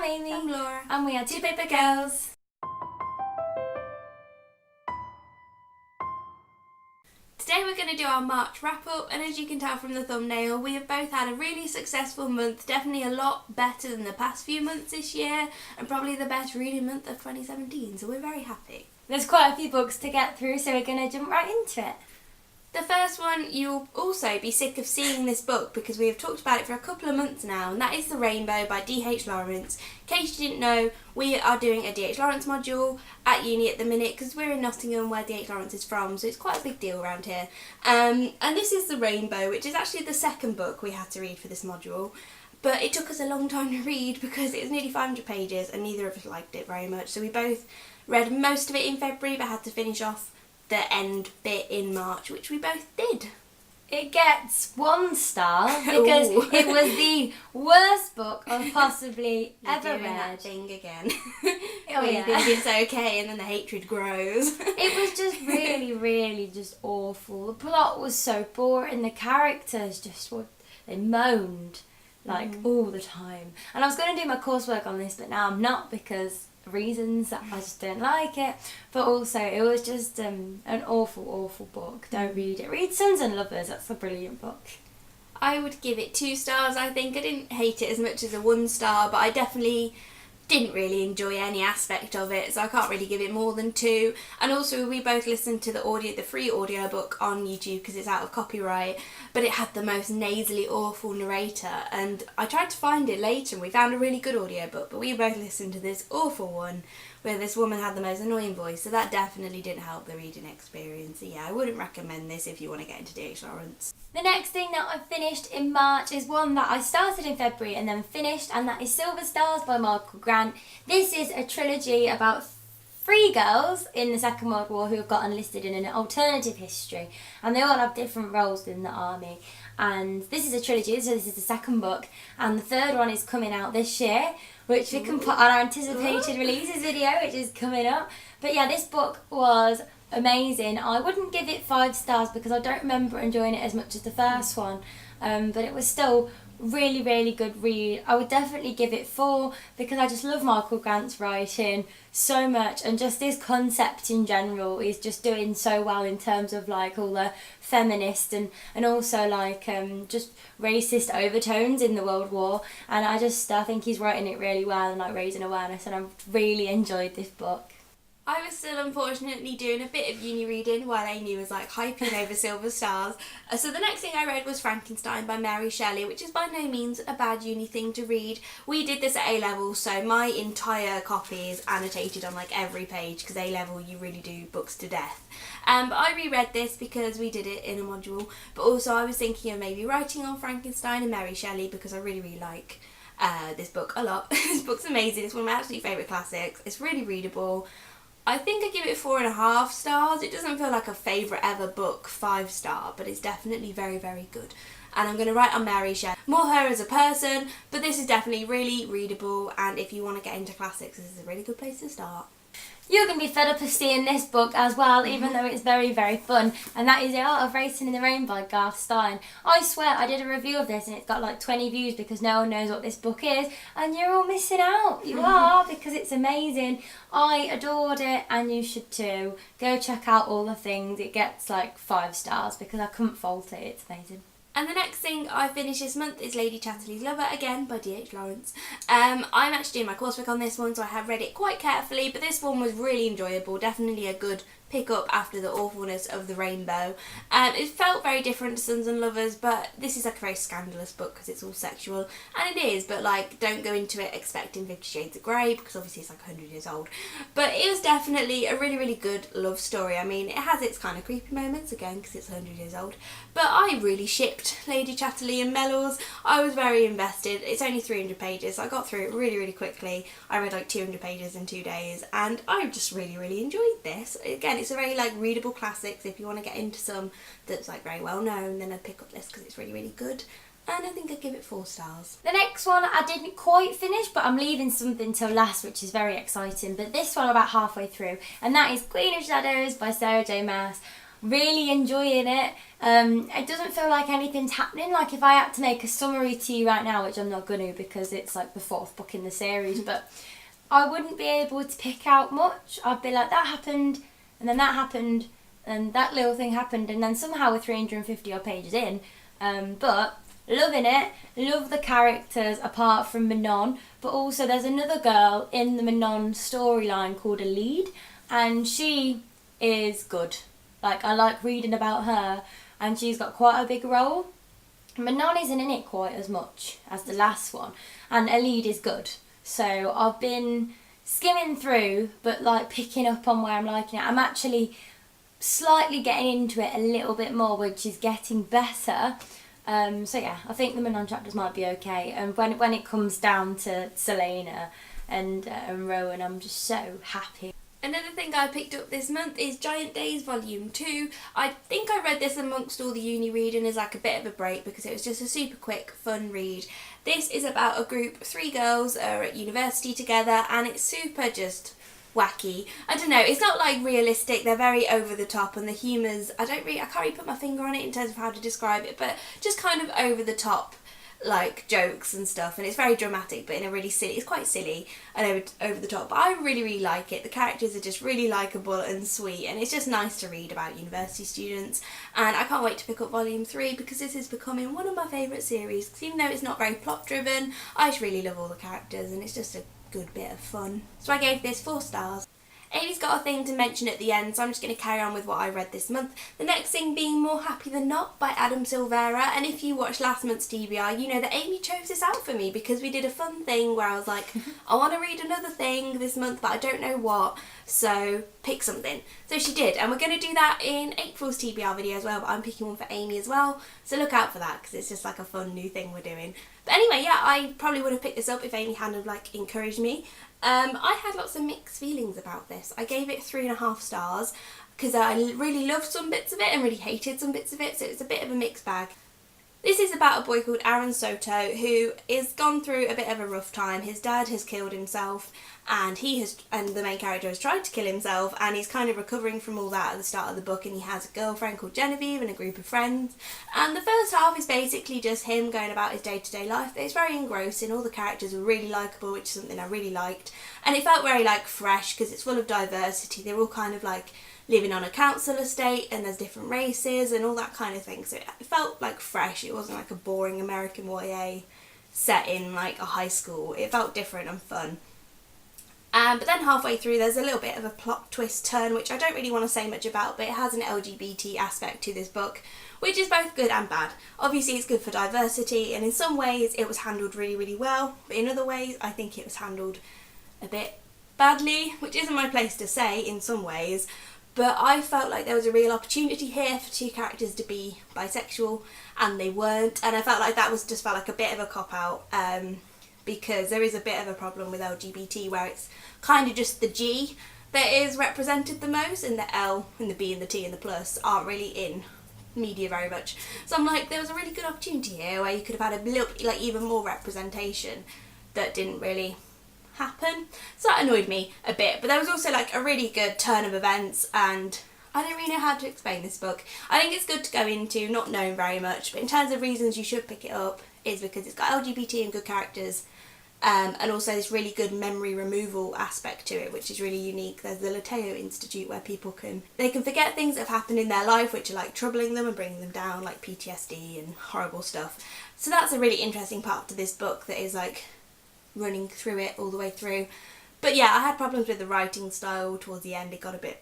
Amy. I'm Laura. And we are Two Paper Girls. Today we're going to do our March wrap up, and as you can tell from the thumbnail, we have both had a really successful month, definitely a lot better than the past few months this year, and probably the best reading month of 2017, so we're very happy. There's quite a few books to get through, so we're going to jump right into it. The first one, you'll also be sick of seeing this book because we have talked about it for a couple of months now, and that is The Rainbow by D.H. Lawrence. In case you didn't know, we are doing a D.H. Lawrence module at uni at the minute because we're in Nottingham, where D.H. Lawrence is from, so it's quite a big deal around here. And this is The Rainbow, which is actually the second book we had to read for this module. But it took us a long time to read because it was nearly 500 pages and neither of us liked it very much. So we both read most of it in February but had to finish off the end bit in March, which we both did. It gets 1 star because it was the worst book I've possibly ever doing read. That thing again. Oh Where yeah. you think it's okay and then the hatred grows. It was just really just awful. The plot was so boring. The characters just they moaned like all the time. And I was going to do my coursework on this, but now I'm not because reasons that I just don't like it. But also it was just an awful book. Don't read it. Read Sons and Lovers. That's a brilliant book. I would give it 2 stars. I think I didn't hate it as much as a 1 star, but I definitely didn't really enjoy any aspect of it, so I can't really give it more than 2. And also we both listened to the free audiobook on YouTube because it's out of copyright, but it had the most nasally awful narrator, and I tried to find it later and we found a really good audiobook, but we both listened to this awful one where this woman had the most annoying voice, so that definitely didn't help the reading experience. So yeah, I wouldn't recommend this if you want to get into D.H. Lawrence. The next thing that I finished in March is one that I started in February and then finished, and that is Silver Stars by Michael Grant. This is a trilogy about 3 girls in the Second World War who have got enlisted in an alternative history, and they all have different roles in the army. And this is a trilogy, so this is the second book, and the third one is coming out this year, which we can put on our anticipated releases video, which is coming up. But yeah, this book was amazing. I wouldn't give it 5 stars because I don't remember enjoying it as much as the first one, but it was still really good read. I would definitely give it 4 because I just love Michael Grant's writing so much, and just this concept in general is just doing so well in terms of like all the feminist and also like just racist overtones in the World War, and I think he's writing it really well and like raising awareness, and I really enjoyed this book. I was still unfortunately doing a bit of uni reading while Amy was like hyping over Silver Stars. So the next thing I read was Frankenstein by Mary Shelley, which is by no means a bad uni thing to read. We did this at A-level, so my entire copy is annotated on like every page because A-level you really do books to death. But I reread this because we did it in a module, but also I was thinking of maybe writing on Frankenstein and Mary Shelley because I really like this book a lot. This book's amazing. It's one of my absolute favourite classics. It's really readable. I think I give it 4.5 stars. It doesn't feel like a favourite ever book 5 star, but it's definitely very good. And I'm going to write on Mary Shelley. More her as a person, but this is definitely really readable, and if you want to get into classics, this is a really good place to start. You're going to be fed up of seeing this book as well, even though it's very fun, and that is The Art of Racing in the Rain by Garth Stein. I swear I did a review of this and it's got like 20 views because no one knows what this book is, and you're all missing out. You are, because it's amazing. I adored it and you should too. Go check out all the things. It gets like 5 stars because I couldn't fault it. It's amazing. And the next thing I finished this month is Lady Chatterley's Lover, again by D.H. Lawrence. I'm actually doing my coursework on this one, so I have read it quite carefully, but this one was really enjoyable, definitely a good pick up after the awfulness of The Rainbow. It felt very different to Sons and Lovers, but this is like a very scandalous book because it's all sexual, and it is, but like don't go into it expecting 50 Shades of Grey because obviously it's like 100 years old. But it was definitely a really good love story. I mean, it has its kind of creepy moments again because it's 100 years old, but I really shipped Lady Chatterley and Mellors. I was very invested. It's only 300 pages, so I got through it really quickly. I read like 200 pages in 2 days, and I just really enjoyed this. Again, it's a very like readable classic, so if you want to get into some that's like very well known, then I'd pick up this because it's really good. And I think I'd give it 4 stars. The next one I didn't quite finish, but I'm leaving something till last, which is very exciting. But this one I'm about halfway through, and that is Queen of Shadows by Sarah J Maas. Really enjoying it. It doesn't feel like anything's happening. Like if I had to make a summary to you right now, which I'm not going to because it's like the 4th book in the series, but I wouldn't be able to pick out much. I'd be like, that happened, and then that happened, and that little thing happened, and then somehow we're 350 odd pages in. But loving it, love the characters apart from Manon, but also there's another girl in the Manon storyline called Elide, and she is good. Like, I like reading about her, and she's got quite a big role. Manon isn't in it quite as much as the last one, and Elide is good. So I've been skimming through, but like picking up on where I'm liking it. I'm actually slightly getting into it a little bit more, which is getting better. So yeah, I think the Manon chapters might be okay. And when it comes down to Selena and Rowan, I'm just so happy. Another thing I picked up this month is Giant Days Volume 2. I think I read this amongst all the uni reading as like a bit of a break because it was just a super quick, fun read. This is about a group, 3 girls are at university together, and it's super just wacky. I don't know, it's not like realistic, they're very over the top, and the humour's, I can't really put my finger on it in terms of how to describe it, but just kind of over the top like jokes and stuff, and it's very dramatic but in a really silly, it's quite silly and over the top, but I really like it. The characters are just really likeable and sweet, and it's just nice to read about university students, and I can't wait to pick up volume 3 because this is becoming one of my favourite series, because even though it's not very plot driven, I just really love all the characters and it's just a good bit of fun. So I gave this 4 stars. Amy's got a thing to mention at the end, so I'm just going to carry on with what I read this month. The next thing being More Happy Than Not by Adam Silvera, and if you watched last month's TBR, you know that Amy chose this out for me because we did a fun thing where I was like, I want to read another thing this month but I don't know what, so pick something. So she did, and we're going to do that in April's TBR video as well, but I'm picking one for Amy as well, so look out for that because it's just like a fun new thing we're doing. But anyway, yeah, I probably would have picked this up if Amy hadn't like encouraged me. I had lots of mixed feelings about this. I gave it 3.5 stars because I really loved some bits of it and really hated some bits of it, so it's a bit of a mixed bag. This is about a boy called Aaron Soto who has gone through a bit of a rough time. His dad has killed himself, and the main character has tried to kill himself, and he's kind of recovering from all that at the start of the book, and he has a girlfriend called Genevieve and a group of friends, and the first half is basically just him going about his day-to-day life. It's very engrossing, all the characters are really likeable, which is something I really liked, and it felt very like fresh because it's full of diversity. They're all kind of like living on a council estate, and there's different races and all that kind of thing, so it felt like fresh. It wasn't like a boring American YA set in like a high school. It felt different and fun. But then halfway through there's a little bit of a plot twist turn, which I don't really want to say much about, but it has an LGBT aspect to this book, which is both good and bad. Obviously it's good for diversity, and in some ways it was handled really, really well, but in other ways I think it was handled a bit badly, which isn't my place to say in some ways. But I felt like there was a real opportunity here for 2 characters to be bisexual, and they weren't, and I felt like that just felt like a bit of a cop-out, because there is a bit of a problem with LGBT where it's kind of just the G that is represented the most, and the L and the B and the T and the plus aren't really in media very much. So I'm like, there was a really good opportunity here where you could have had a little, like, even more representation that didn't really happen, so that annoyed me a bit. But there was also like a really good turn of events, and I don't really know how to explain this book. I think it's good to go into, not knowing very much, but in terms of reasons you should pick it up is because it's got LGBT and good characters, and also this really good memory removal aspect to it, which is really unique. There's the Lateo Institute where people can forget things that have happened in their life which are like troubling them and bringing them down, like PTSD and horrible stuff. So that's a really interesting part to this book that is like running through it all the way through. But yeah, I had problems with the writing style towards the end. It got a bit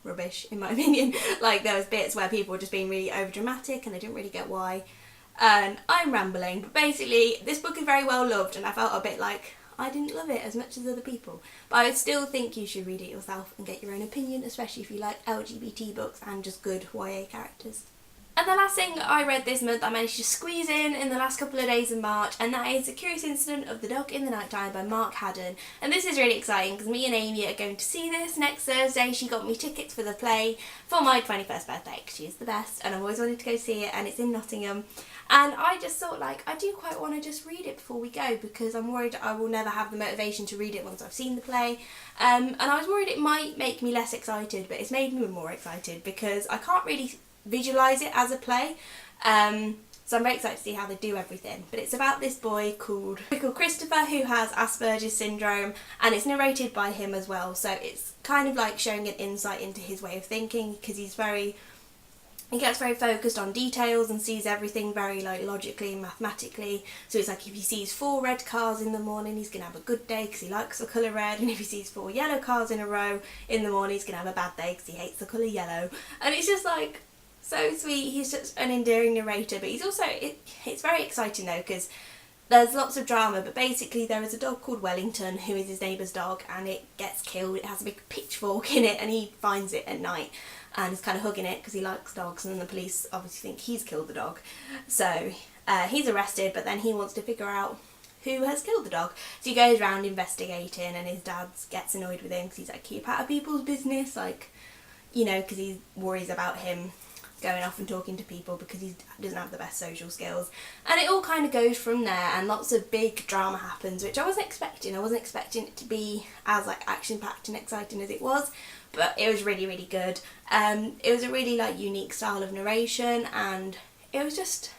rubbish in my opinion. Like there was bits where people were just being really over dramatic and I didn't really get why. And I'm rambling, but basically this book is very well loved, and I felt a bit like I didn't love it as much as other people, but I would still think you should read it yourself and get your own opinion, especially if you like LGBT books and just good YA characters. And the last thing I read this month I managed to squeeze in the last couple of days of March, and that is The Curious Incident of the Dog in the Nighttime by Mark Haddon. And this is really exciting because me and Amy are going to see this next Thursday. She got me tickets for the play for my 21st birthday because she is the best and I've always wanted to go see it, and it's in Nottingham. And I just thought, like, I do quite want to just read it before we go, because I'm worried I will never have the motivation to read it once I've seen the play. And I was worried it might make me less excited, but it's made me more excited because I can't really visualise it as a play. So I'm very excited to see how they do everything. But it's about this boy called Christopher, who has Asperger's syndrome, and it's narrated by him as well. So it's kind of like showing an insight into his way of thinking, because he gets very focused on details and sees everything very like logically and mathematically. So it's like if he sees 4 red cars in the morning, he's going to have a good day because he likes the colour red, and if he sees 4 yellow cars in a row in the morning, he's going to have a bad day because he hates the colour yellow. And it's just like so sweet. He's just an endearing narrator, but he's also, it's very exciting though, because there's lots of drama. But basically there is a dog called Wellington who is his neighbour's dog, and it gets killed. It has a big pitchfork in it, and he finds it at night and is kind of hugging it because he likes dogs, and then the police obviously think he's killed the dog. So he's arrested, but then he wants to figure out who has killed the dog. So he goes around investigating, and his dad gets annoyed with him because he's like, keep out of people's business, like, you know, because he worries about him going off and talking to people because he doesn't have the best social skills. And it all kind of goes from there, and lots of big drama happens, which I wasn't expecting. I wasn't expecting it to be as like action-packed and exciting as it was, but it was really, really good. It was a really like unique style of narration, and it was just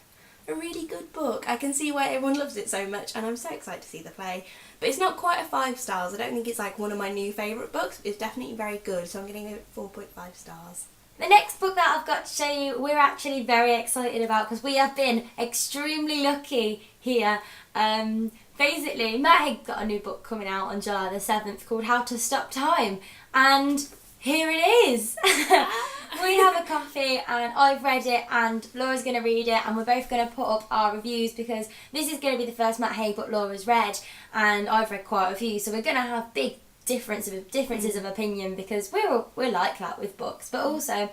a really good book. I can see why everyone loves it so much, and I'm so excited to see the play. But it's not quite a 5 stars. I don't think it's like one of my new favourite books. It's definitely very good, so I'm going to give it 4.5 stars. The next book that I've got to show you, we're actually very excited about because we have been extremely lucky here. Basically, Matt had got a new book coming out on July the 7th called How to Stop Time, and here it is. We have a copy, and I've read it, and Laura's going to read it, and we're both going to put up our reviews because this is going to be the first Matt Hay book Laura's read, and I've read quite a few, so we're going to have big differences of opinion because we're like that with books. But also,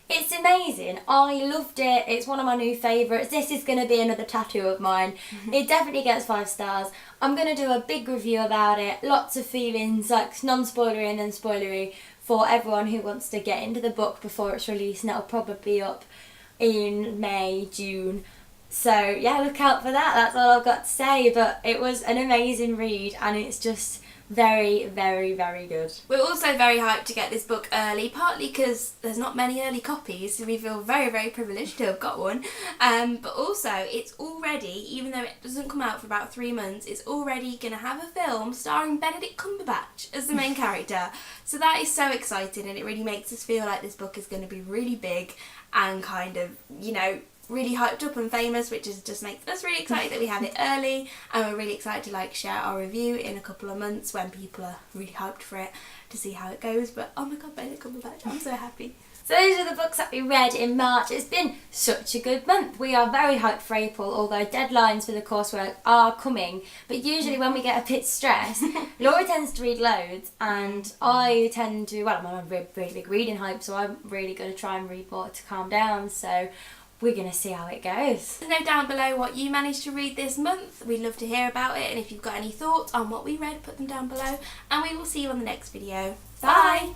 it's amazing. I loved it. It's one of my new favourites. This is going to be another tattoo of mine. It definitely gets 5 stars. I'm going to do a big review about it. Lots of feelings, like non-spoilery and then spoilery, for everyone who wants to get into the book before it's released, and it'll probably be up in May, June. So yeah, look out for that. That's all I've got to say. But it was an amazing read, and it's just very, very, very good. We're also very hyped to get this book early, partly because there's not many early copies, so we feel very, very privileged to have got one. But also, it's already, even though it doesn't come out for about 3 months, it's already going to have a film starring Benedict Cumberbatch as the main character. So that is so exciting, and it really makes us feel like this book is going to be really big and kind of, you know, really hyped up and famous, which is just makes us really excited that we have it early, and we're really excited to like share our review in a couple of months when people are really hyped for it to see how it goes. But oh my god, Benedict Cumberbatch, I'm so happy. So those are the books that we read in March. It's been such a good month. We are very hyped for April, although deadlines for the coursework are coming. But usually when we get a bit stressed, Laura tends to read loads, and I tend to, well, I'm on a really big reading hype, so I'm really going to try and read more to calm down. So we're going to see how it goes. Let us know down below what you managed to read this month. We'd love to hear about it, and if you've got any thoughts on what we read, put them down below, and we will see you on the next video. Bye!